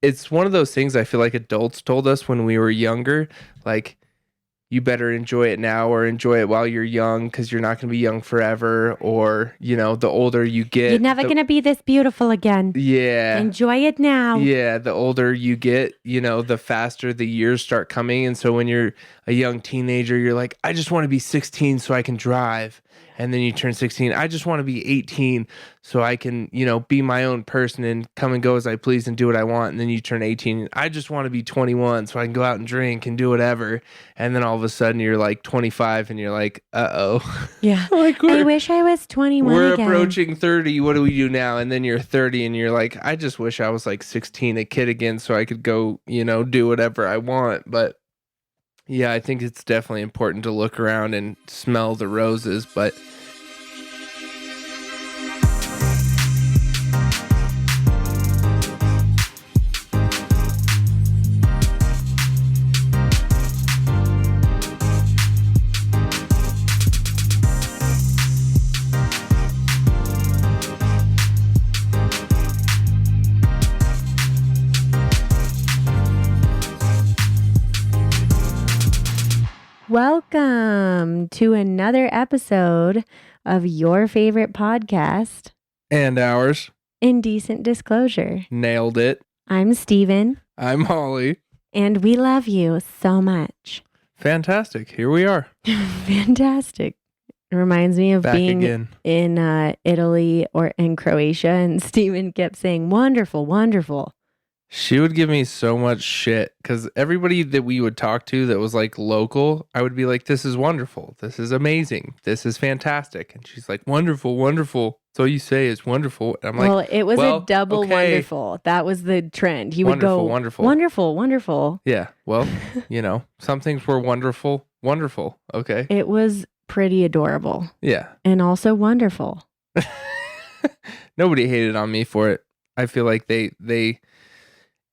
it's one of those things I feel like adults told us when we were younger, like, you better enjoy it now or enjoy it while you're young because you're not going to be young forever. Or, the older you get. You're never going to be this beautiful again. Yeah. Enjoy it now. Yeah. The older you get, the faster the years start coming. And so when you're a young teenager, you're like, I just want to be 16 so I can drive. And then you turn 16. I just want to be 18 so I can, be my own person and come and go as I please and do what I want. And then you turn 18. I just want to be 21 so I can go out and drink and do whatever. And then all of a sudden you're like 25 and you're like, uh-oh. Yeah. Like I wish I was 21 We're again. approaching 30. What do we do now? And then you're 30 and you're like, I just wish I was like 16, a kid again so I could go, do whatever I want. But yeah, I think it's definitely important to look around and smell the roses, but Welcome to another episode of your favorite podcast. And ours. Indecent Disclosure. Nailed it. I'm Steven. I'm Holly. And we love you so much. Fantastic. Here we are. Fantastic. It reminds me of Back being again. in Italy or in Croatia, and Steven kept saying, wonderful, wonderful. She would give me so much shit because everybody that we would talk to that was like local, I would be like, this is wonderful. This is amazing. This is fantastic. And she's like, wonderful, wonderful. So you say it's wonderful. And I'm like, well, it was a double okay. Wonderful. That was the trend. He Wonderful, would go, wonderful. Wonderful, wonderful. Yeah. Well, some things were wonderful, wonderful. Okay. It was pretty adorable. Yeah. And also wonderful. Nobody hated on me for it. I feel like they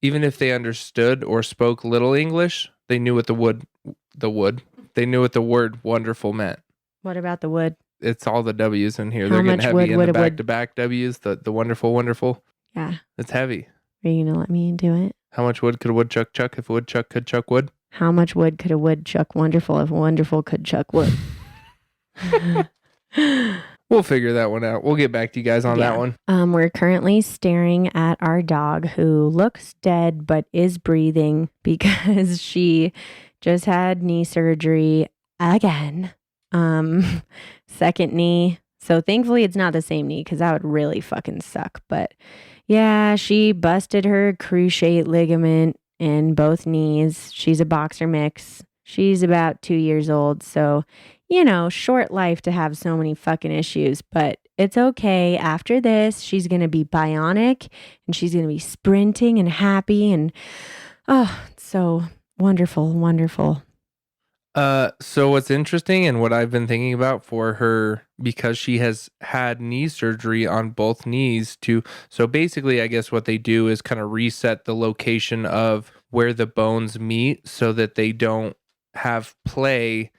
even if they understood or spoke little English, they knew what they knew what the word wonderful meant. What about the wood? It's all the W's in here. How They're getting much heavy wood in would the a back-to-back W's, the wonderful, wonderful. Yeah. It's heavy. Are you going to let me do it? How much wood could a woodchuck chuck if a woodchuck could chuck wood? How much wood could a woodchuck wonderful if a wonderful could chuck wood? We'll figure that one out. We'll get back to you guys on that one. We're currently staring at our dog who looks dead but is breathing because she just had knee surgery again. Second knee. So thankfully it's not the same knee because that would really fucking suck. But yeah, she busted her cruciate ligament in both knees. She's a boxer mix. She's about 2 years old. So short life to have so many fucking issues, but it's okay. After this, she's going to be bionic and she's going to be sprinting and happy and, it's so wonderful, wonderful. So what's interesting and what I've been thinking about for her, because she has had knee surgery on both knees so basically, I guess what they do is kind of reset the location of where the bones meet so that they don't have play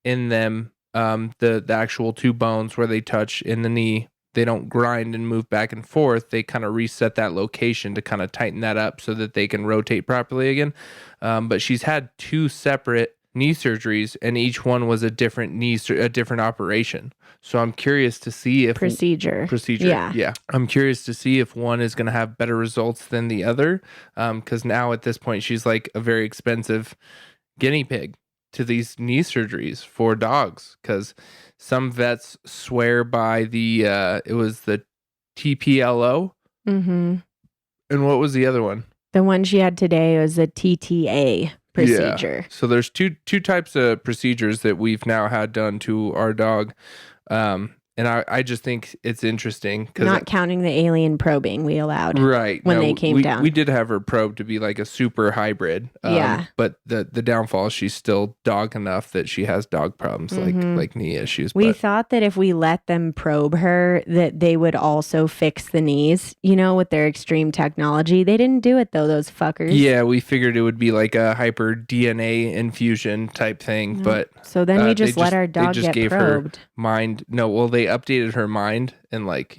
in them, the actual two bones where they touch in the knee, they don't grind and move back and forth. They kind of reset that location to kind of tighten that up so that they can rotate properly again. But she's had two separate knee surgeries, and each one was a different a different operation. So I'm curious to see if procedure. Yeah. I'm curious to see if one is going to have better results than the other. Because now at this point, she's like a very expensive guinea pig to these knee surgeries for dogs, because some vets swear by it was the TPLO. Mm-hmm. And what was the other one? The one she had today was a TTA procedure. Yeah. So there's two types of procedures that we've now had done to our dog. And I just think it's interesting. Not counting the alien probing we allowed. Right. When they came down. We did have her probed to be like a super hybrid. Yeah. But the downfall, she's still dog enough that she has dog problems, like knee issues. We thought that if we let them probe her, that they would also fix the knees, with their extreme technology. They didn't do it though, those fuckers. Yeah, we figured it would be like a hyper DNA infusion type thing. But so then we just let our dog they just get gave probed. Her mind. No, well, they updated her mind and like,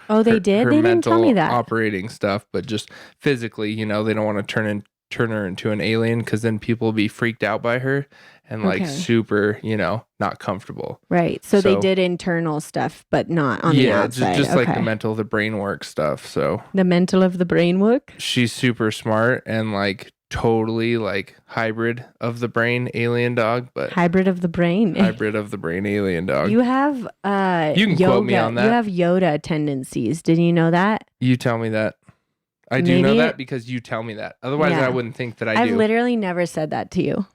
Oh, they did? her They didn't tell me mental that. operating stuff, but just physically, they don't want to turn her into an alien because then people will be freaked out by her and like Okay. super, not comfortable. Right. So they did internal stuff, but not on the outside. Just like the mental, the brain work stuff. So the mental of the brain work. she's super smart and like totally like hybrid of the brain alien dog, but hybrid of the brain alien dog. You have you can yoga. quote me on that. You have Yoda tendencies. Did you know that? You tell me that. I do know that because you tell me that. Otherwise, I wouldn't think that I do. I've literally never said that to you.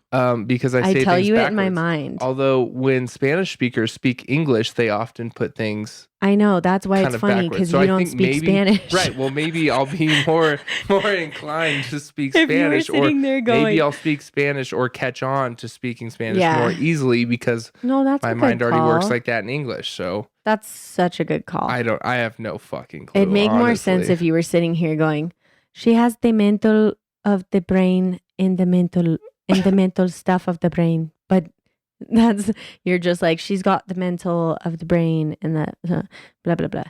Because I say tell things you backwards. it in my mind. Although when Spanish speakers speak English, they often put things. I know, that's why it's funny because so you don't speak Spanish. Right. Well, maybe I'll be more inclined to speak if Spanish, you were sitting there going, maybe I'll speak Spanish or catch on to speaking Spanish more easily because my mind already works like that in English. So that's such a good call. I have no fucking clue. It'd make more sense if you were sitting here going, she has the mental of the brain in the mental stuff of the brain, but you're just like, she's got the mental of the brain and the blah blah blah.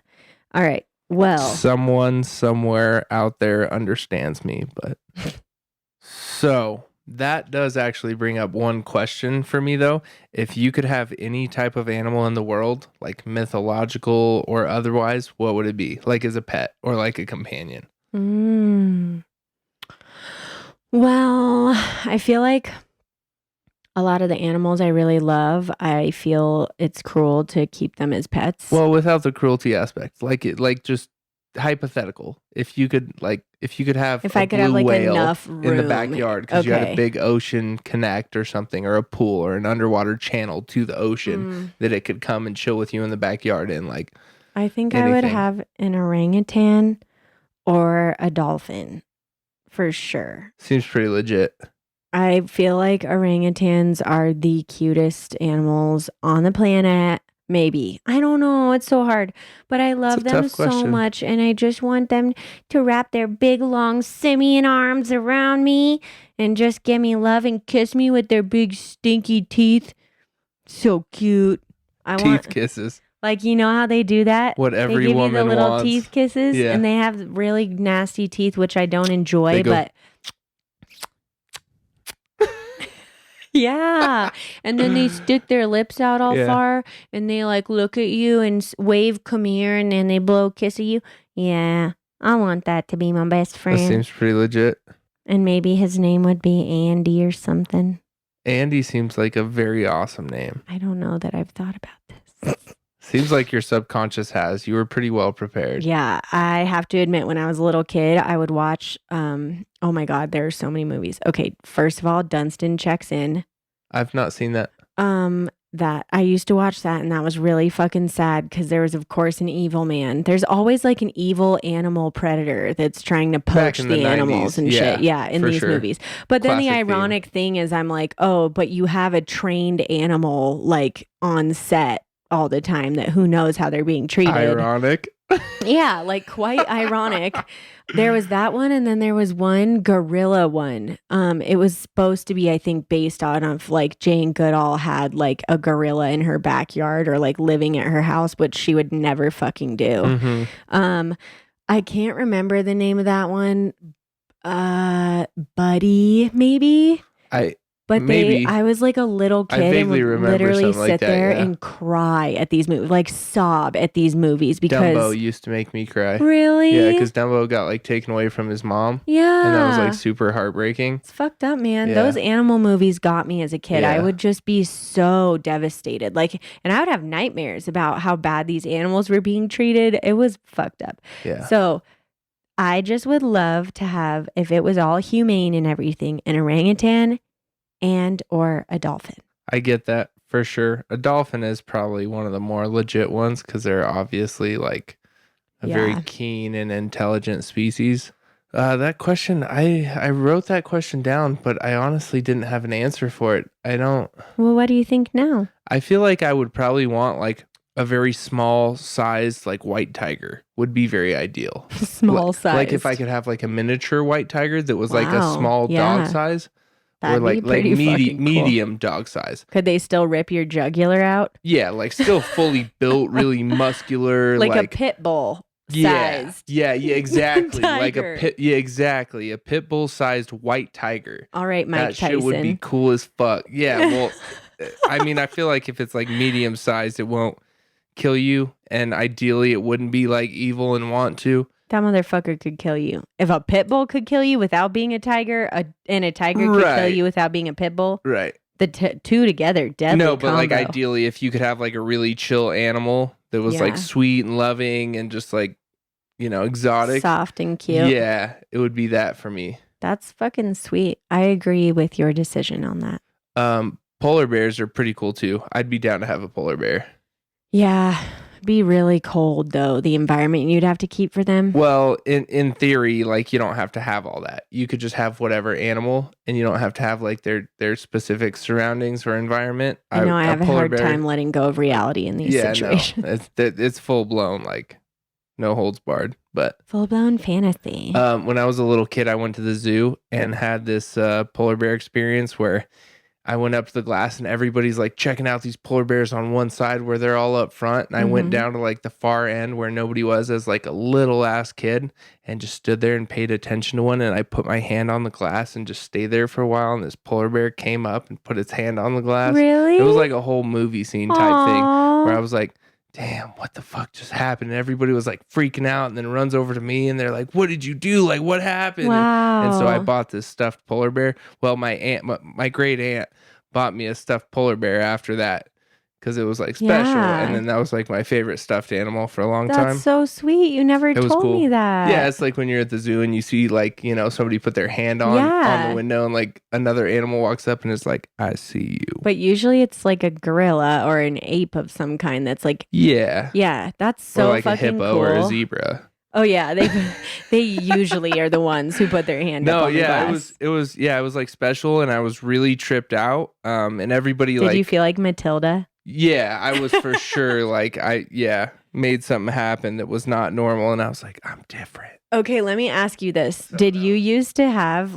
All right, well, someone somewhere out there understands me, but so that does actually bring up one question for me though. If you could have any type of animal in the world, like mythological or otherwise, what would it be? Like as a pet or like a companion? Well, I feel like a lot of the animals I really love, I feel it's cruel to keep them as pets. Well, without the cruelty aspect, just hypothetical. If you could have if I could have like enough room in the backyard because you had a big ocean connect or something, or a pool or an underwater channel to the ocean that it could come and chill with you in the backyard and like. I think I would have an orangutan or a dolphin for sure. Seems pretty legit. I feel like orangutans are the cutest animals on the planet. Maybe. I don't know. It's so hard. But I love them so much. And I just want them to wrap their big, long, simian arms around me and just give me love and kiss me with their big, stinky teeth. So cute. Teeth kisses. Like, you know how they do that? What every woman wants. They give you the little teeth kisses. Yeah. And they have really nasty teeth, which I don't enjoy. But yeah. And then they stick their lips out all far and they like look at you and wave, come here, and then they blow a kiss at you. Yeah. I want that to be my best friend. That seems pretty legit. And maybe his name would be Andy or something. Andy seems like a very awesome name. I don't know that I've thought about this. Seems like your subconscious has. You were pretty well prepared. Yeah, I have to admit, when I was a little kid, I would watch, oh my God, there are so many movies. Okay, first of all, Dunstan Checks In. I've not seen that. That I used to watch that, and that was really fucking sad because there was, of course, an evil man. There's always like an evil animal predator that's trying to poach the animals 90s. And shit. Yeah, in these movies. But then the ironic thing is, I'm like, oh, but you have a trained animal like on set all the time that who knows how they're being treated. Ironic. Yeah, like quite ironic. There was that one, and then there was one gorilla one. It was supposed to be, I think, based on of like Jane Goodall had like a gorilla in her backyard or like living at her house, which she would never fucking do. Mm-hmm. I can't remember the name of that one. Buddy, maybe. But I was like a little kid and would literally sit there and cry at these movies, like sob at these movies because Dumbo used to make me cry. Really? Yeah, because Dumbo got like taken away from his mom. Yeah. And that was like super heartbreaking. It's fucked up, man. Yeah. Those animal movies got me as a kid. Yeah. I would just be so devastated. And I would have nightmares about how bad these animals were being treated. It was fucked up. Yeah. So I just would love to have, if it was all humane and everything, an orangutan and or a dolphin. I get that for sure. A dolphin is probably one of the more legit ones because they're obviously like a very keen and intelligent species. That question, I wrote that question down, but I honestly didn't have an answer for it. Well, what do you think now? I feel like I would probably want like a very small size, like white tiger would be very ideal. Small size. Like if I could have like a miniature white tiger that was like a small dog size. or That'd be pretty fucking cool. medium dog size. Could they still rip your jugular out? Yeah, like still fully built, really muscular, Like a like pit bull yeah, sized yeah, exactly. Like a tiger. pit, yeah, exactly. A pit bull sized white tiger. All right, Mike That shit would be Tyson. cool as fuck. Yeah, well, I mean, I feel like if it's like medium sized, it won't kill you, and ideally, it wouldn't be like evil and want to. That motherfucker could kill you. If a pit bull could kill you without being a tiger, and a tiger could kill Right. you without being a pit bull, Right. the two together, deadly No, but like combo. ideally, if you could have like a really chill animal that was like Yeah. sweet and loving and just like, exotic. Soft and cute. Yeah, it would be that for me. That's fucking sweet. I agree with your decision on that. Polar bears are pretty cool too. I'd be down to have a polar bear. Yeah. Be really cold though, the environment you'd have to keep for them. Well, in theory, like you don't have to have all that. You could just have whatever animal, and you don't have to have like their specific surroundings or environment. I know I have a polar hard bear- time letting go of reality in these situations. No, it's full blown, like no holds barred. But Full blown fantasy. when I was a little kid, I went to the zoo and had this polar bear experience where I went up to the glass and everybody's like checking out these polar bears on one side where they're all up front. And I went down to like the far end where nobody was as like a little ass kid and just stood there and paid attention to one. And I put my hand on the glass and just stayed there for a while. And this polar bear came up and put its hand on the glass. Really? It was like a whole movie scene type thing Aww. where I was like, damn, what the fuck just happened? And everybody was like freaking out and then runs over to me and they're like, what did you do? Like, what happened? Wow. And so I bought this stuffed polar bear. Well, my great aunt bought me a stuffed polar bear after that because it was like special. Yeah. And then that was like my favorite stuffed animal for a long That's time. so sweet. You never It was told cool. me that. Yeah, it's like when you're at the zoo and you see like, somebody put their hand on Yeah. the window and like another animal walks up and is like, I see you. But usually it's like a gorilla or an ape of some kind that's like, Yeah. yeah, that's so or like a fucking hippo cool. or a zebra. Oh yeah, they usually are the ones who put their hand up No, on the yeah, glass. it was like special and I was really tripped out. And everybody Did you feel like Matilda? yeah, I was for sure like made something happen that was not normal and I was like, I'm different. Okay, let me ask you this. Did you used to have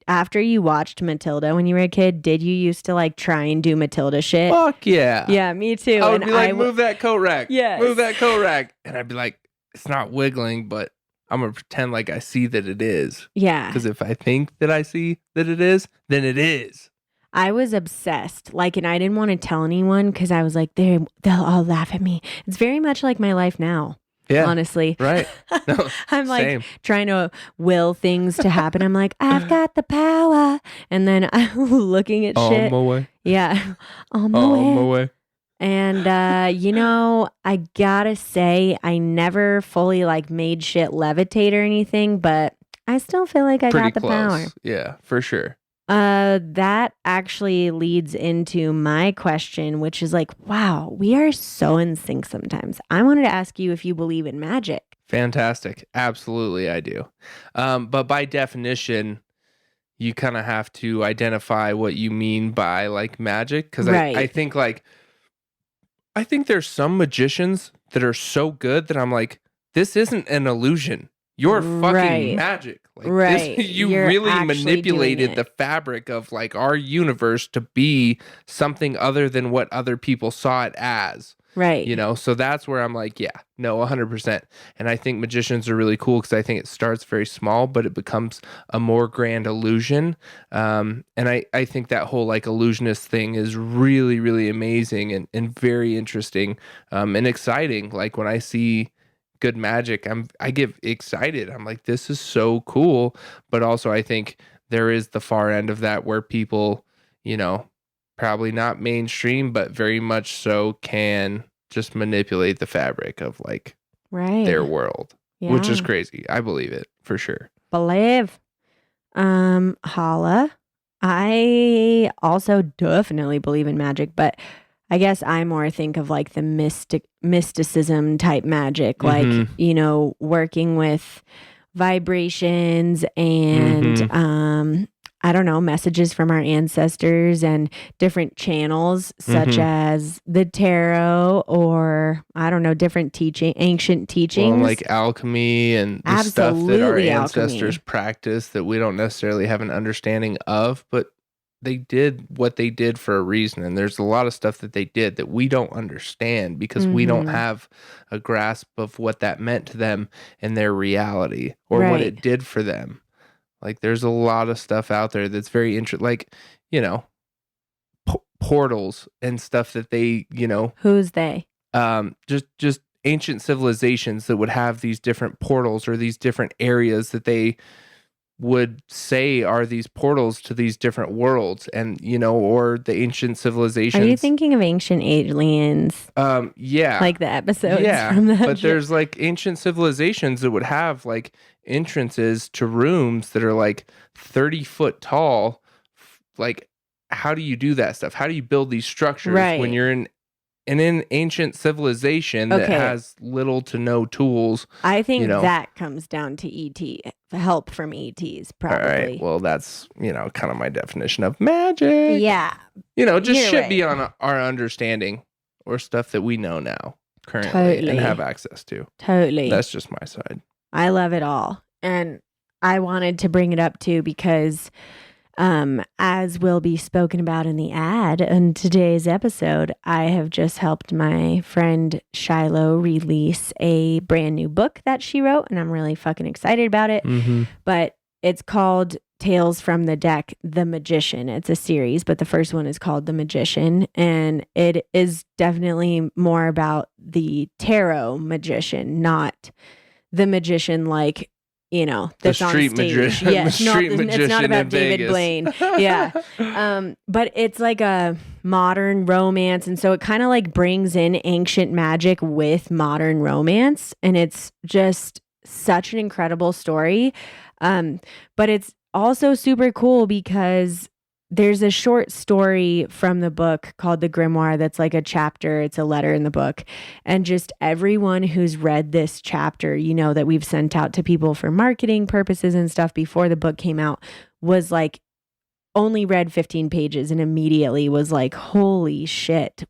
after you watched Matilda when you were a kid, did you used to like try and do Matilda shit? Fuck yeah. Yeah, me too. I would be like, would- move that coat rack. Yes. Move that coat rack. And I'd be like, it's not wiggling, but I'm going to pretend like I see that it is. Yeah. Because if I think that I see that it is, then it is. I was obsessed. And I didn't want to tell anyone because I was like, they'll all laugh at me. It's very much like my life now. Yeah. Honestly. Right. No, I'm like same. trying to will things to happen. I'm like, I've got the power. And then I'm looking at On shit. my way. Yeah. On my On my way. way. And, I gotta say, I never fully made shit levitate or anything, but I still feel like I Pretty got the close. power. Yeah, for sure. That actually leads into my question, which is wow, we are so in sync sometimes. I wanted to ask you if you believe in magic. Fantastic. Absolutely, I do. But by definition, you kind of have to identify what you mean by magic. Because Right. I think there's some magicians that are so good that I'm like, this isn't an illusion. You're fucking Right. magic. Right. You You're really actually manipulated doing the it. fabric of our universe to be something other than what other people saw it as. Right. So that's where I'm like, yeah, no, 100%. And I think magicians are really cool because I think it starts very small, but it becomes a more grand illusion. And I think that whole illusionist thing is really, really amazing and very interesting and exciting. Like when I see good magic, I get excited. I'm like, this is so cool. But also I think there is the far end of that where people, probably not mainstream, but very much so can just manipulate the fabric of right. their world, which is Yeah. crazy. I believe it for sure. Believe. Hala. I also definitely believe in magic, but I guess I more think of the mysticism type magic, Mhm. Working with vibrations and I don't know, messages from our ancestors and different channels such as the tarot or I don't know, different ancient teachings. Well, like alchemy and the stuff that our Absolutely ancestors alchemy. practice that we don't necessarily have an understanding of, but they did what they did for a reason, and there's a lot of stuff that they did that we don't understand because we don't Mm-hmm. have a grasp of what that meant to them in their reality or what Right. it did for them. Like there's a lot of stuff out there that's very interesting, like, you know, portals and stuff that they, Who's they? just ancient civilizations that would have these different portals or these different areas that they would say are these portals to these different worlds, and or the ancient Are you civilizations. thinking of Ancient Aliens? Yeah. Like the episodes Yeah, from that but show? there's like ancient civilizations that would have like entrances to rooms that are like 30 foot tall. Like, how do you do that stuff? How do you build these structures when Right. you're in an ancient civilization that Okay. has little to no tools? I You think know, that comes down to ET, help from ETs, all right, probably. well, that's, kind of my definition of magic. Yeah, Just you're shit right. beyond our understanding or stuff that we know now currently and have Totally. access to. Totally. That's just my side. I love it all. And I wanted to bring it up too because as will be spoken about in the ad in today's episode, I have just helped my friend Shiloh release a brand new book that she wrote, and I'm really fucking excited about it. Mm-hmm. But it's called Tales from the Deck, The Magician. It's a series, but the first one is called The Magician, and it is definitely more about the tarot magician, not the magician like The that's on street stage. magician, Yes, the street it's not magician about in David Vegas. Blaine. Yeah. But it's like a modern romance, and so it kind of like brings in ancient magic with modern romance, and it's just such an incredible story. But it's also super cool because there's a short story from the book called The Grimoire that's like a chapter. It's a letter in the book. And just everyone who's read this chapter, that we've sent out to people for marketing purposes and stuff before the book came out, was like only read 15 pages and immediately was like, holy shit,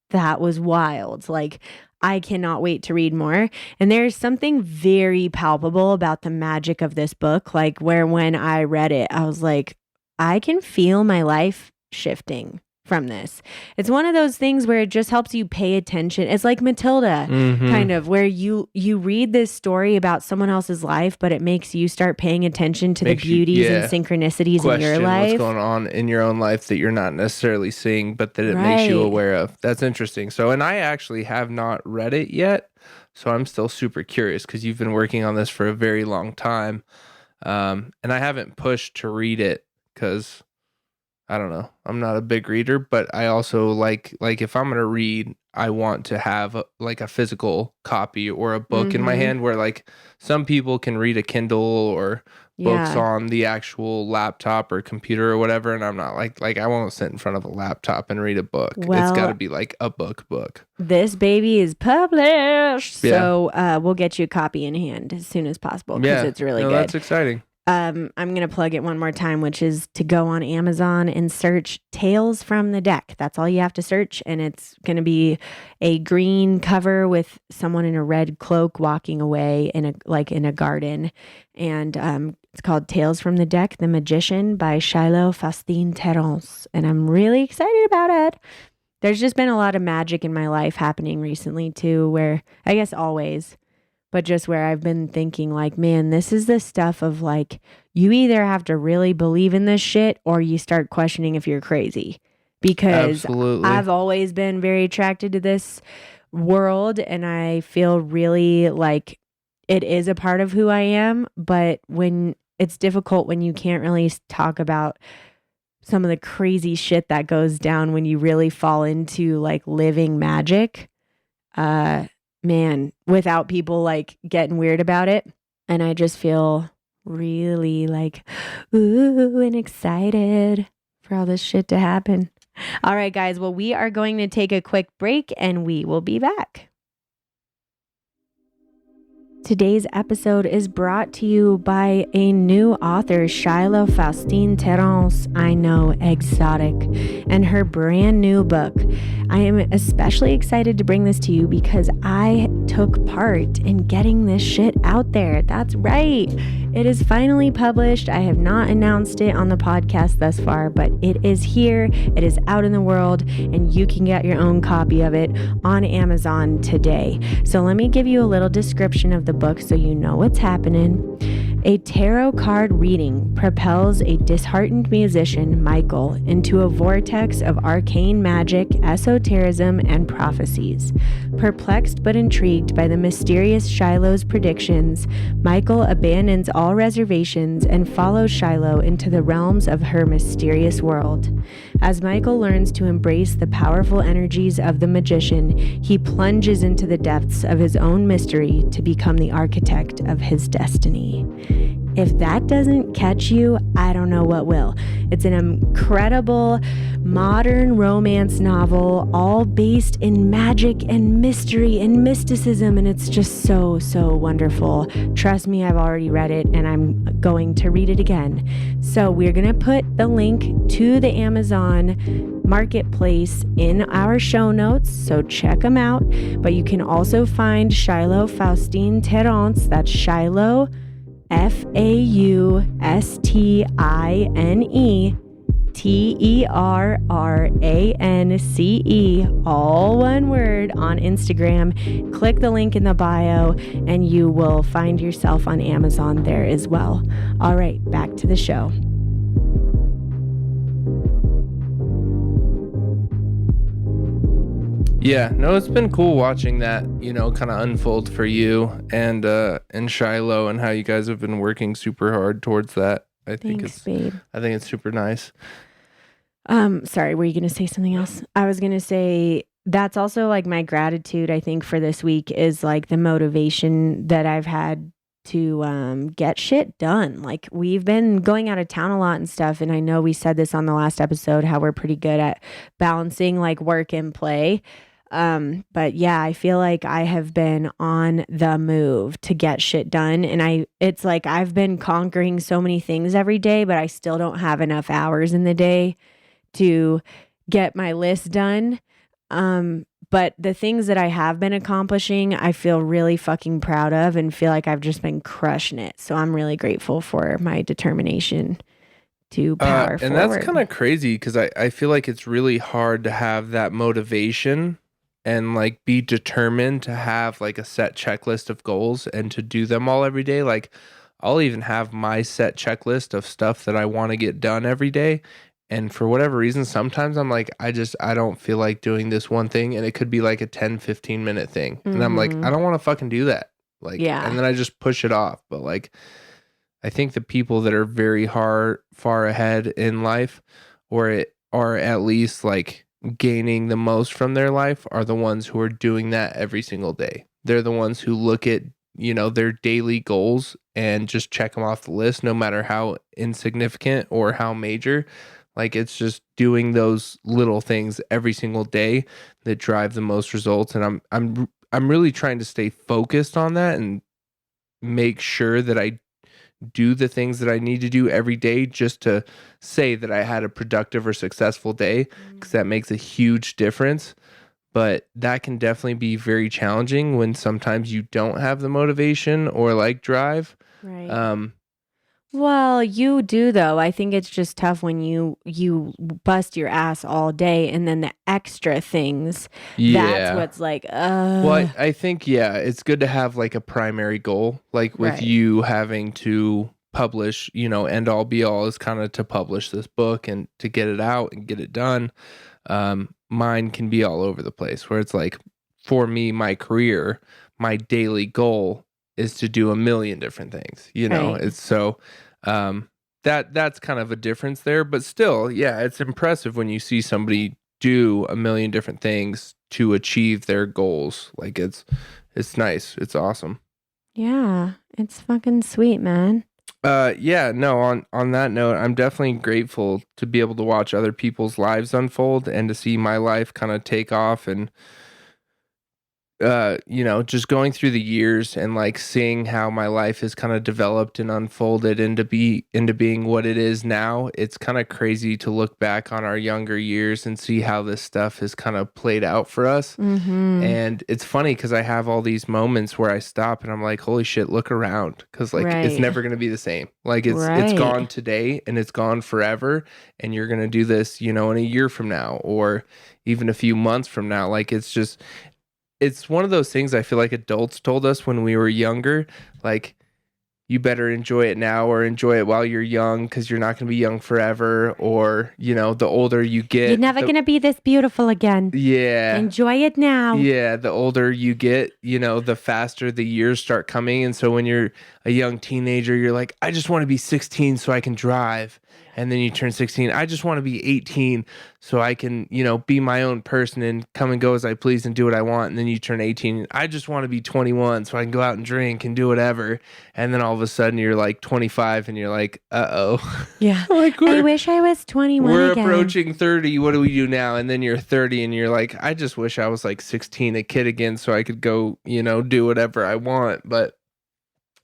that was wild. Like, I cannot wait to read more. And there's something very palpable about the magic of this book, like where when I read it, I was like, I can feel my life shifting from this. It's one of those things where it just helps you pay attention. It's like Matilda, kind of, where you read this story about someone else's life, but it makes you start paying attention to Makes the you, beauties and yeah, synchronicities in your question what's life. going on in your own life that you're not necessarily seeing, but that it makes you Right. aware of. That's interesting. So, and I actually have not read it yet, so I'm still super curious because you've been working on this for a very long time, and I haven't pushed to read it because I don't know. I'm not a big reader, but I also like if I'm gonna read, I want to have like a physical copy or a book in my Mm-hmm. hand where like some people can read a Kindle or books Yeah. on the actual laptop or computer or whatever, and I'm not like I won't sit in front of a laptop and read a book. It's got to Well, be like a book. this baby is published, Yeah. so we'll get you a copy in hand as soon as possible because Yeah. it's really No, good. that's exciting. I'm going to plug it one more time, which is to go on Amazon and search Tales from the Deck. That's all you have to search. And it's going to be a green cover with someone in a red cloak walking away in a garden. And it's called Tales from the Deck, The Magician by Shiloh Fastine Terrence. And I'm really excited about it. There's just been a lot of magic in my life happening recently too, where I guess always, but just where I've been thinking like, man, this is the stuff of like, you either have to really believe in this shit or you start questioning if you're crazy. Because Absolutely. I've always been very attracted to this world and I feel really like it is a part of who I am. But when it's difficult when you can't really talk about some of the crazy shit that goes down when you really fall into like living magic. Man, without people like getting weird about it. And I just feel really like, ooh, and excited for all this shit to happen. All right, guys. Well, we are going to take a quick break and we will be back. Today's episode is brought to you by a new author, Shiloh Faustine Terrence, I know, exotic, and her brand new book. I am especially excited to bring this to you because I took part in getting this shit out there. That's right. It is finally published. I have not announced it on the podcast thus far, but it is here. It is out in the world, and you can get your own copy of it on Amazon today. So let me give you a little description of the book so you know what's happening. A tarot card reading propels a disheartened musician, Michael, into a vortex of arcane magic, esotericism, and prophecies. Perplexed but intrigued by the mysterious Shiloh's predictions, Michael abandons all reservations and follows Shiloh into the realms of her mysterious world. As Michael learns to embrace the powerful energies of the magician, he plunges into the depths of his own mystery to become the architect of his destiny. If that doesn't catch you, I don't know what will. It's an incredible modern romance novel, all based in magic and mystery and mysticism, and it's just so, so wonderful. Trust me, I've already read it, and I'm going to read it again. So we're going to put the link to the Amazon Marketplace in our show notes, so check them out. But you can also find Shiloh Faustine Terrence, that's Shiloh FAUSTINE all one word, on Instagram. Click the link in the bio and you will find yourself on Amazon there as well. All right, back to the show. Yeah, no, it's been cool watching that, kind of unfold for you and Shiloh, and how you guys have been working super hard towards that. Thanks, babe. I think it's super nice. Sorry, were you going to say something else? I was going to say that's also like my gratitude, I think, for this week is like the motivation that I've had to get shit done. Like, we've been going out of town a lot and stuff, and I know we said this on the last episode, how we're pretty good at balancing like work and play. But yeah, I feel like I have been on the move to get shit done. And it's like I've been conquering so many things every day, but I still don't have enough hours in the day to get my list done. But the things that I have been accomplishing, I feel really fucking proud of and feel like I've just been crushing it. So I'm really grateful for my determination to power and forward. that's kind of crazy because I feel like it's really hard to have that motivation and like be determined to have like a set checklist of goals and to do them all every day. Like, I'll even have my set checklist of stuff that I want to get done every day. And for whatever reason, sometimes I'm like, I don't feel like doing this one thing. And it could be like a 10-15 minute thing. Mm-hmm. And I'm like, I don't want to fucking do that. Like, yeah. And then I just push it off. But like, I think the people that are very far ahead in life, or are at least like gaining the most from their life, are the ones who are doing that every single day. They're the ones who look at, their daily goals and just check them off the list, no matter how insignificant or how major. Like, it's just doing those little things every single day that drive the most results. And I'm really trying to stay focused on that and make sure that I do the things that I need to do every day just to say that I had a productive or successful day, because that makes a huge difference. But that can definitely be very challenging when sometimes you don't have the motivation or like drive. Right. Well, you do though. I think it's just tough when you bust your ass all day and then the extra things. Yeah. That's what's like, Well, I think, yeah, it's good to have like a primary goal, like with right. You having to publish, end all be all is kind of to publish this book and to get it out and get it done. Mine can be all over the place, where it's like, for me, my career, my daily goal is to do a million different things, right. It's so, that's kind of a difference there, but still, yeah, it's impressive when you see somebody do a million different things to achieve their goals. Like, it's nice. It's awesome. Yeah. It's fucking sweet, man. Yeah, no, on that note, I'm definitely grateful to be able to watch other people's lives unfold and to see my life kind of take off and just going through the years and like seeing how my life has kind of developed and unfolded into being what it is now, it's kind of crazy to look back on our younger years and see how this stuff has kind of played out for us. Mm-hmm. And it's funny because I have all these moments where I stop and I'm like, holy shit, look around. Because like it's Right. never gonna be the same. Like it's Right. gone today and it's gone forever. And you're gonna do this, in a year from now or even a few months from now. Like it's one of those things I feel like adults told us when we were younger, like you better enjoy it now or enjoy it while you're young because you're not going to be young forever. Or, the older you get, You're never going to be this beautiful again. yeah, Enjoy it now. yeah, the older you get, the faster the years start coming. And so when you're a young teenager, you're like, I just want to be 16 so I can drive. And then you turn 16. I just want to be 18 so I can, be my own person and come and go as I please and do what I want. And then you turn 18. I just want to be 21 so I can go out and drink and do whatever. And then all of a sudden you're like 25 and you're like, uh-oh. Yeah. Like I wish I was 21 we're again. approaching 30. What do we do now? And then you're 30 and you're like, I just wish I was like 16, a kid again, so I could go, do whatever I want. But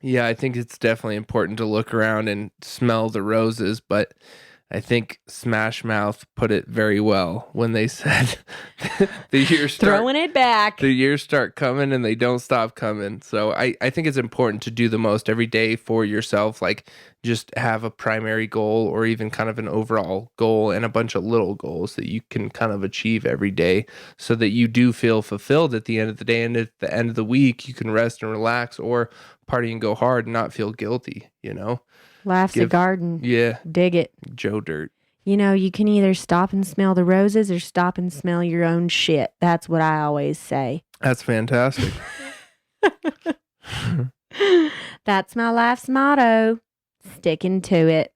yeah, I think it's definitely important to look around and smell the roses. But I think Smash Mouth put it very well when they said the years Throwing it back. The years start coming and they don't stop coming. So I think it's important to do the most every day for yourself. Like just have a primary goal or even kind of an overall goal and a bunch of little goals that you can kind of achieve every day so that you do feel fulfilled at the end of the day. And at the end of the week, you can rest and relax or party and go hard and not feel guilty, Laughs a garden. Yeah. Dig it. Joe Dirt. You can either stop and smell the roses or stop and smell your own shit. That's what I always say. That's fantastic. That's my life's motto. Sticking to it.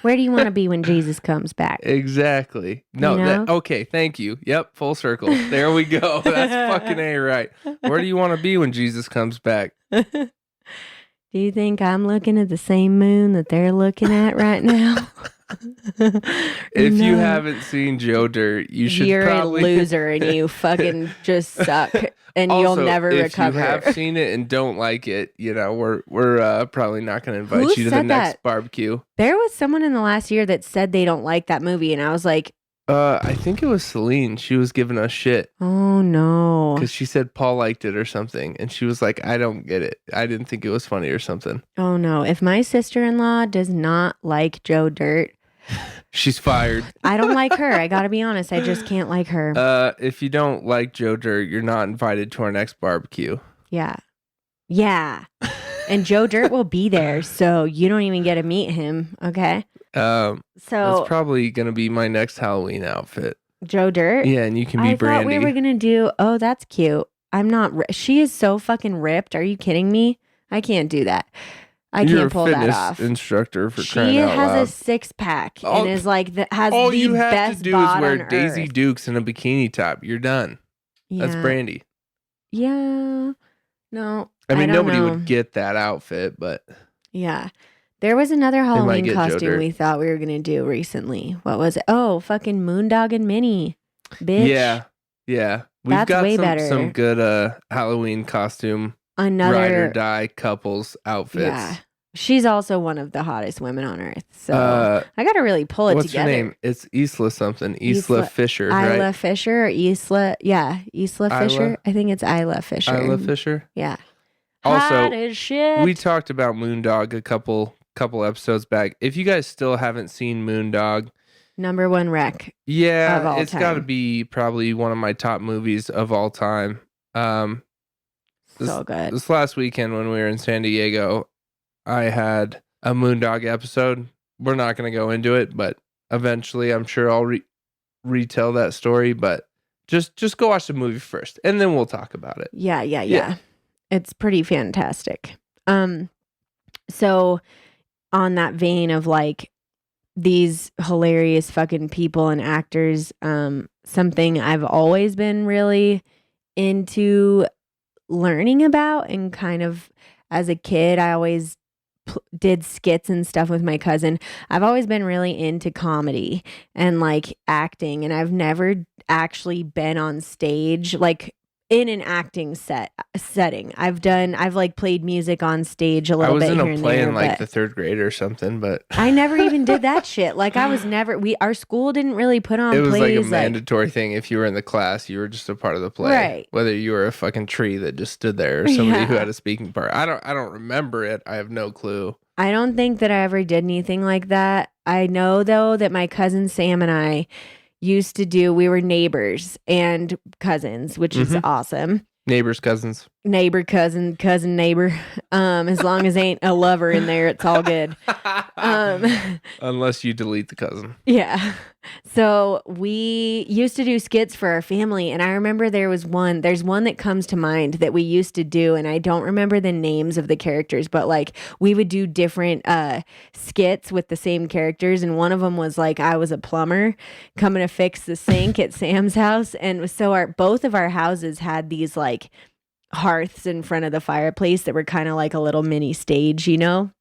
Where do you want to be when Jesus comes back? Exactly. No, okay, thank you. Yep, full circle. There we go. That's fucking A right. Where do you want to be when Jesus comes back? Do you think I'm looking at the same moon that they're looking at right now? If you haven't seen Joe Dirt, you're probably a loser and you fucking just suck and also, you'll never recover. If you have seen it and don't like it, we're probably not going to invite you to the next barbecue. There was someone in the last year that said they don't like that movie, and I was like, I think it was Celine. She was giving us shit. Oh no. Because she said Paul liked it or something. And she was like, I don't get it. I didn't think it was funny or something. Oh no. If my sister-in-law does not like Joe Dirt, she's fired. I don't like her. I gotta be honest. I just can't like her. If you don't like Joe Dirt, you're not invited to our next barbecue. Yeah. Yeah. And Joe Dirt will be there, so you don't even get to meet him, okay? So that's probably gonna be my next Halloween outfit. Joe Dirt? Yeah, and you can be Brandy. I thought we were gonna do. Oh, that's cute. I'm not. She is so fucking ripped. Are you kidding me? I can't do that. I can't pull that off. Instructor for crying out loud. She has a 6-pack and is like has all the you have best to do bod is wear on Daisy earth. Dukes and a bikini top. You're done. Yeah. That's Brandy. Yeah. No. I mean, don't nobody know. would get that outfit, but yeah. There was another Halloween get Joe costume Dirt. we thought we were gonna do recently. What was it? Oh, fucking Moondog and Minnie, bitch. yeah. We've That's got way better. some good Halloween costume ride or die couples outfits. Yeah. She's also one of the hottest women on earth. So I gotta really pull it what's together. What's her name? It's Isla something. Isla Fisher, right? Isla Fisher or Isla. Yeah. Isla Fisher. I think it's Isla Fisher. Isla Fisher? Yeah. Also, hot as shit. We talked about Moondog a couple episodes back. If you guys still haven't seen Moondog, #1 wreck. Yeah, it's got to be probably one of my top movies of all time. So good. This last weekend when we were in San Diego, I had a Moondog episode. We're not going to go into it, but eventually I'm sure I'll retell that story. But just go watch the movie first, and then we'll talk about it. Yeah. It's pretty fantastic. So on that vein of like these hilarious fucking people and actors, something I've always been really into learning about, and kind of as a kid, I always did skits and stuff with my cousin. I've always been really into comedy and like acting, and I've never actually been on stage like in an acting setting. I've like played music on stage a I little was bit in a here and play there, in like but the third grade or something, but I never even did that shit. Like I was never our school didn't really put it on was like a plays like mandatory thing. If you were in the class, you were just a part of the play. right. Whether you were a fucking tree that just stood there or somebody who Yeah. had a speaking part. I don't remember it. I have no clue. I don't think that I ever did anything like that. I know though that my cousin Sam and I used to do, we were neighbors and cousins, which is Mm-hmm. awesome. Neighbors, cousins. Neighbor, cousin, neighbor. As long as ain't a lover in there, it's all good. Um, Unless you delete the cousin. yeah. So we used to do skits for our family, and I remember there's one that comes to mind that we used to do, and I don't remember the names of the characters, but like we would do different skits with the same characters, and one of them was like I was a plumber coming to fix the sink at Sam's house, and so our both of our houses had these like hearths in front of the fireplace that were kind of like a little mini stage, you know?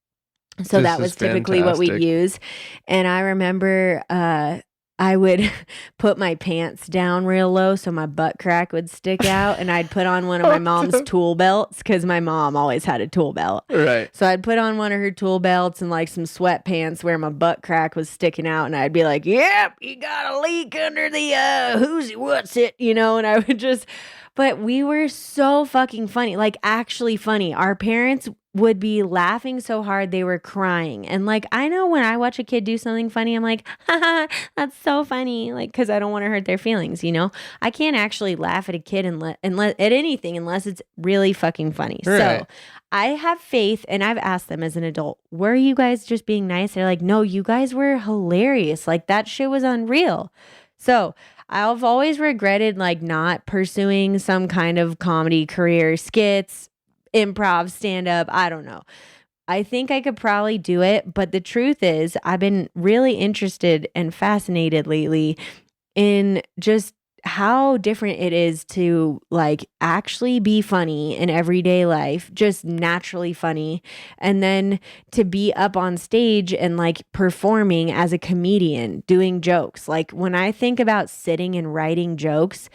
So This that is was typically what we'd fantastic. use. And I remember I would put my pants down real low so my butt crack would stick out. And I'd put on one of my What mom's the- tool belts because my mom always had a tool belt. Right. So I'd put on one of her tool belts and like some sweatpants where my butt crack was sticking out. And I'd be like, yep, you got a leak under the who's it, what's it, you know? And I would just, but we were so fucking funny, like actually funny. Our parents would be laughing so hard they were crying. And like I know when I watch a kid do something funny, I'm like, haha, that's so funny. Like, because I don't want to hurt their feelings, you know? I can't actually laugh at a kid unless at anything unless it's really fucking funny. Right. So I have faith, and I've asked them as an adult, were you guys just being nice? They're like, no, you guys were hilarious. Like that shit was unreal. So I've always regretted like not pursuing some kind of comedy career, skits, improv, stand up. I don't know. I think I could probably do it. But the truth is, I've been really interested and fascinated lately in just how different it is to like actually be funny in everyday life, just naturally funny, and then to be up on stage and like performing as a comedian, doing jokes. Like when I think about sitting and writing jokes,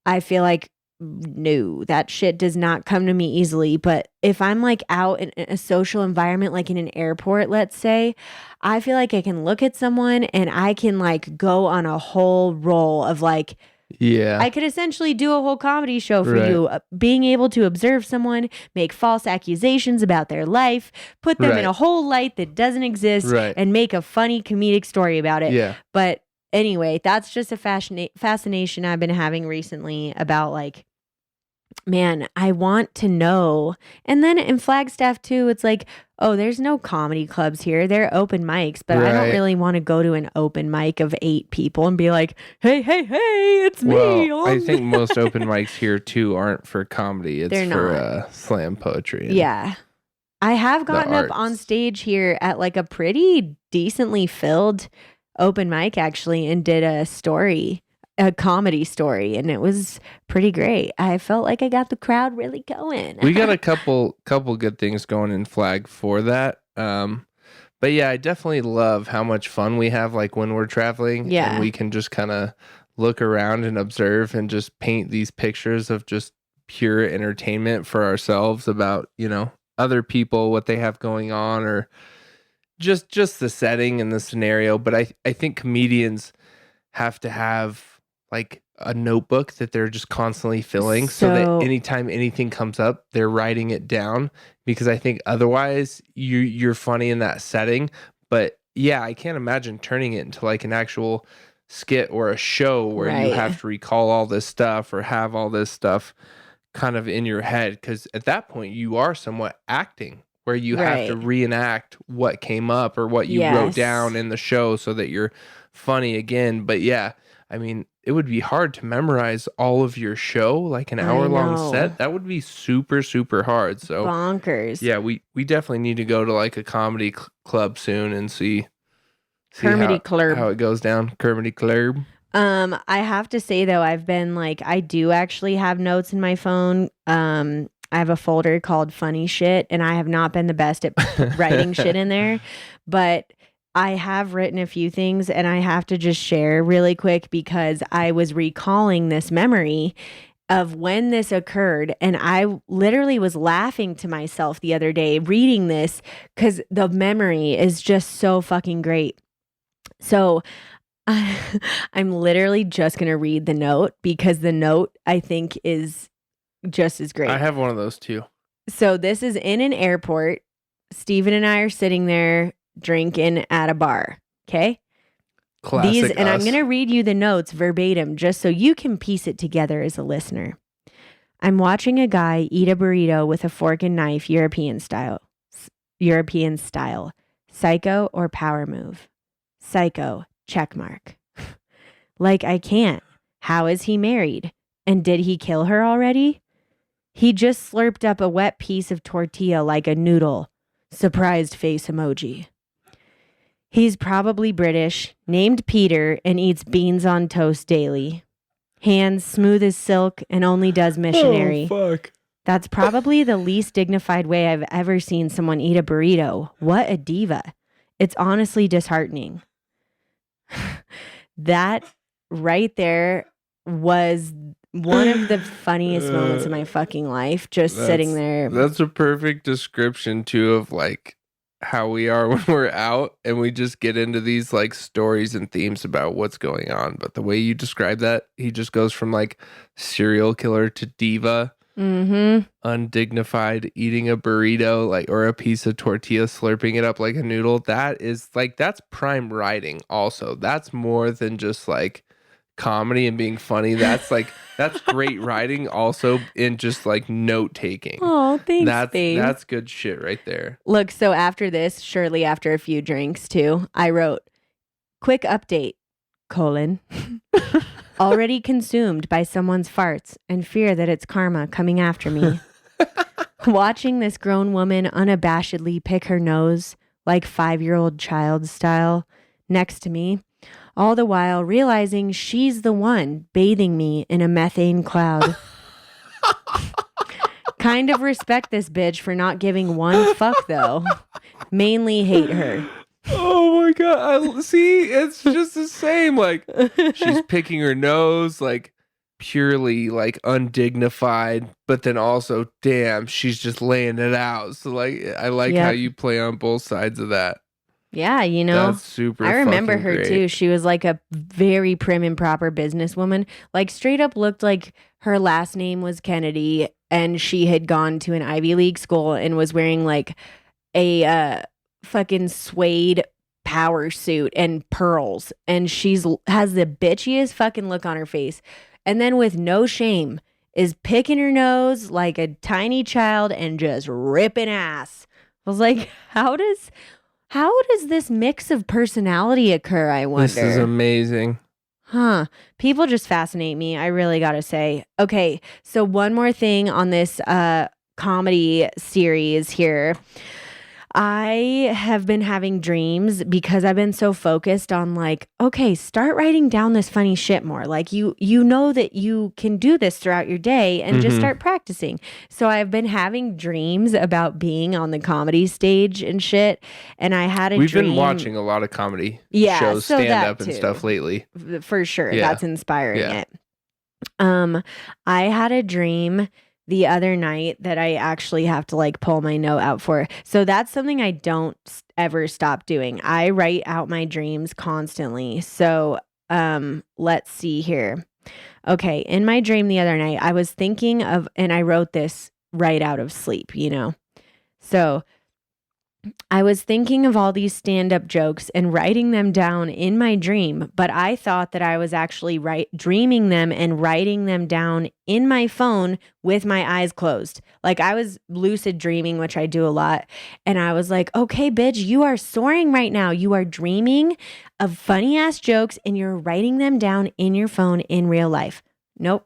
I feel like no, that shit does not come to me easily. But if I'm like out in a social environment, like in an airport, let's say, I feel like I can look at someone and I can like go on a whole roll of like, Yeah. I could essentially do a whole comedy show for Right. you, being able to observe someone, make false accusations about their life, put them in Right. a whole light that doesn't exist, Right. and make a funny comedic story about it. Yeah. But anyway, that's just a fascination I've been having recently about like, man, I want to know. And then in Flagstaff too, it's like, oh, there's no comedy clubs here. They're open mics, but I don't Right. really want to go to an open mic of 8 people and be like, hey, it's me. Well, I think most open mics here too aren't for comedy. It's They're for not. slam poetry. and Yeah. I have gotten up on arts. stage here at like a pretty decently filled open mic actually and did a comedy story, and it was pretty great. I felt like I got the crowd really going. We got a couple good things going in Flag for that. But yeah, I definitely love how much fun we have like when we're traveling. Yeah. And we can just kind of look around and observe and just paint these pictures of just pure entertainment for ourselves about, you know, other people, what they have going on, or just the setting and the scenario. But I think comedians have to have like a notebook that they're just constantly filling so So- that anytime anything comes up, they're writing it down, because I think otherwise you're funny in that setting. But yeah, I can't imagine turning it into like an actual skit or a show where you Right. have to recall all this stuff or have all this stuff kind of in your head, because at that point you are somewhat acting, where you have to Right. reenact what came up or what you Yes. wrote down in the show so that you're funny again. But yeah, I mean, it would be hard to memorize all of your show, like an I hour-long know. set. That would be super, super hard. So Bonkers. yeah, we definitely need to go to like a comedy club soon and see Comedy club. how it goes down. Comedy club. I have to say though, I've been like, I do actually have notes in my phone. I have a folder called funny shit, and I have not been the best at writing shit in there, but I have written a few things, and I have to just share really quick because I was recalling this memory of when this occurred. And I literally was laughing to myself the other day reading this because the memory is just so fucking great. So I'm literally just going to read the note because the note I think is just as great. I have one of those too. So this is in an airport. Steven and I are sitting there drinking at a bar. Okay. Classic And us. I'm going to read you the notes verbatim just so you can piece it together as a listener. I'm watching a guy eat a burrito with a fork and knife, European style. European style. Psycho or power move? Psycho. Check mark. Like, I can't. How is he married? And did he kill her already? He just slurped up a wet piece of tortilla like a noodle. Surprised face emoji. He's probably British, named Peter, and eats beans on toast daily. Hands smooth as silk and only does missionary. Oh, fuck. That's probably the least dignified way I've ever seen someone eat a burrito. What a diva. It's honestly disheartening. That right there was one of the funniest moments of my fucking life. Just sitting there. That's a perfect description too of like how we are when we're out and we just get into these like stories and themes about what's going on. But the way you describe that, he just goes from like serial killer to diva, undignified, eating a burrito like or a piece of tortilla, slurping it up like a noodle. That is like, that's prime writing also. That's more than just like comedy and being funny. That's like, that's great writing also in just like note taking. Oh, thanks, babe. That's good shit right there. Look, so after this, shortly after a few drinks too, I wrote, quick update, already consumed by someone's farts and fear that it's karma coming after me. Watching this grown woman unabashedly pick her nose like 5-year-old child style next to me, all the while realizing she's the one bathing me in a methane cloud. Kind of respect this bitch for not giving one fuck though. Mainly hate her. Oh my god. See, it's just the same. Like she's picking her nose, like purely like undignified, but then also damn, she's just laying it out. So like I like how you play on both sides of that. Yeah, you know, that's super. I remember her great. too. She was like a very prim and proper businesswoman. Like straight up looked like her last name was Kennedy and she had gone to an Ivy League school and was wearing like a fucking suede power suit and pearls. And has the bitchiest fucking look on her face. And then with no shame is picking her nose like a tiny child and just ripping ass. I was like, how does this mix of personality occur, I wonder? This is amazing. Huh. People just fascinate me, I really gotta say. Okay, so one more thing on this comedy series here. I have been having dreams because I've been so focused on like, okay, start writing down this funny shit more. Like you know that you can do this throughout your day and just start practicing. So I've been having dreams about being on the comedy stage and shit. And I had a dream. We've been watching a lot of comedy shows, stand up and stuff lately. For sure. Yeah. That's inspiring it. I had a dream the other night that I actually have to like pull my note out for. So that's something I don't ever stop doing. I write out my dreams constantly. So let's see here. Okay, in my dream the other night, I was thinking of, and I wrote this right out of sleep, you know. So I was thinking of all these stand-up jokes and writing them down in my dream, but I thought that I was actually dreaming them and writing them down in my phone with my eyes closed. Like I was lucid dreaming, which I do a lot. And I was like, okay, bitch, you are soaring right now. You are dreaming of funny ass jokes and you're writing them down in your phone in real life. Nope.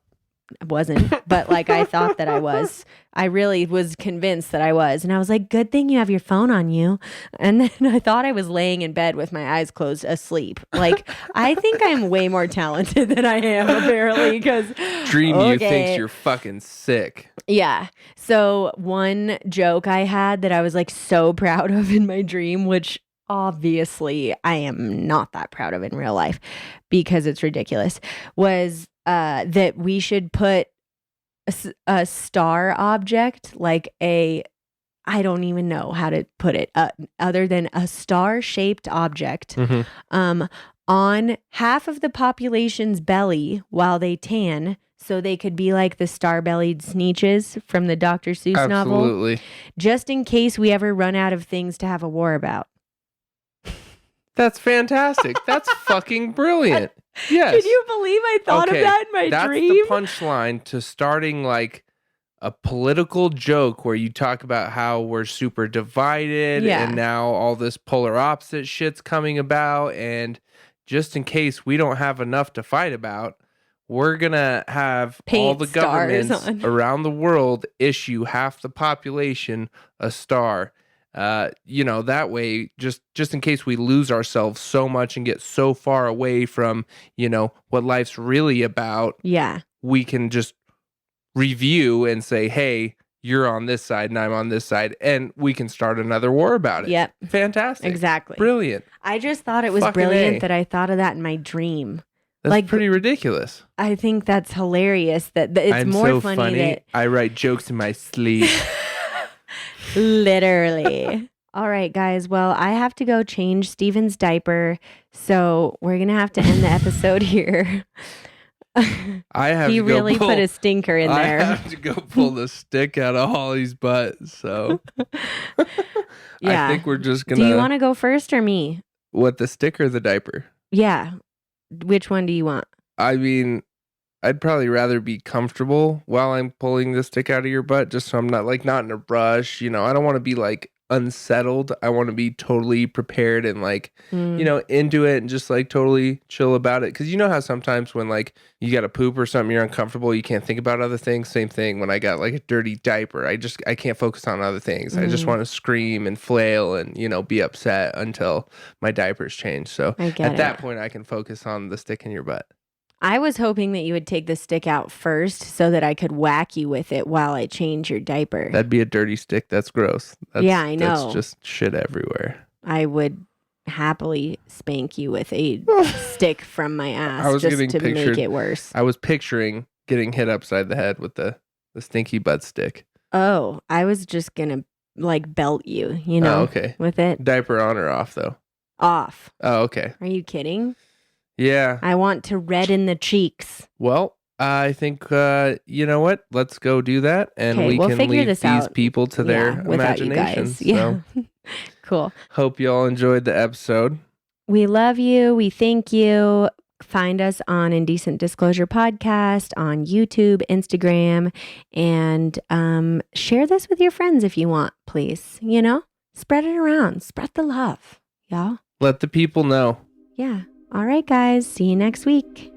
I wasn't, but like I thought that I was. I really was convinced that I was. And I was like, good thing you have your phone on you. And then I thought I was laying in bed with my eyes closed asleep. Like, I think I'm way more talented than I am, apparently, because you thinks you're fucking sick. Yeah. So one joke I had that I was like so proud of in my dream, which obviously I am not that proud of in real life because it's ridiculous, was that we should put a star object, like I don't even know how to put it other than a star-shaped object um, on half of the population's belly while they tan, so they could be like the star-bellied Sneetches from the Dr. Seuss novel, Absolutely. just in case we ever run out of things to have a war about. That's fantastic. That's fucking brilliant. Yes. Can you believe I thought of that in my dream? That's the punchline to starting like a political joke where you talk about how we're super divided and now all this polar opposite shit's coming about, and just in case we don't have enough to fight about, we're gonna have all the governments around the world issue half the population a star. That way, just in case we lose ourselves so much and get so far away from, what life's really about. Yeah. We can just review and say, hey, you're on this side and I'm on this side, and we can start another war about it. Yep. Fantastic. Exactly. Brilliant. I just thought it was brilliant that I thought of that in my dream. That's pretty ridiculous. I think that's hilarious that it's I'm more so funny that I write jokes in my sleep. Literally. All right, guys. Well, I have to go change Steven's diaper, so we're going to have to end the episode here. He really put a stinker in there. I have to go pull the stick out of Holly's butt. So yeah. I think we're just gonna. Do you want to go first or me? What, the stick or the diaper? Yeah. Which one do you want? I mean, I'd probably rather be comfortable while I'm pulling the stick out of your butt, just so I'm not in a rush. I don't want to be like unsettled. I want to be totally prepared and into it and just like totally chill about it. Cause you know how sometimes when like you got to poop or something, you're uncomfortable, you can't think about other things. Same thing when I got like a dirty diaper. I can't focus on other things. I just want to scream and flail and, be upset until my diaper's changed. So at that point I can focus on the stick in your butt. I was hoping that you would take the stick out first so that I could whack you with it while I change your diaper. That'd be a dirty stick. That's gross. Yeah, I know. That's just shit everywhere. I would happily spank you with a stick from my ass just to make it worse. I was picturing getting hit upside the head with the stinky butt stick. Oh, I was just going to like belt you, okay. with it. Diaper on or off though? Off. Oh, okay. Are you kidding? Yeah. I want to redden the cheeks. Well, I think, you know what? Let's go do that. And we can leave these people to their imaginations. Yeah. So. Cool. Hope you all enjoyed the episode. We love you. We thank you. Find us on Indecent Disclosure Podcast on YouTube, Instagram, and share this with your friends if you want, please. Spread it around. Spread the love, y'all. Let the people know. Yeah. All right, guys. See you next week.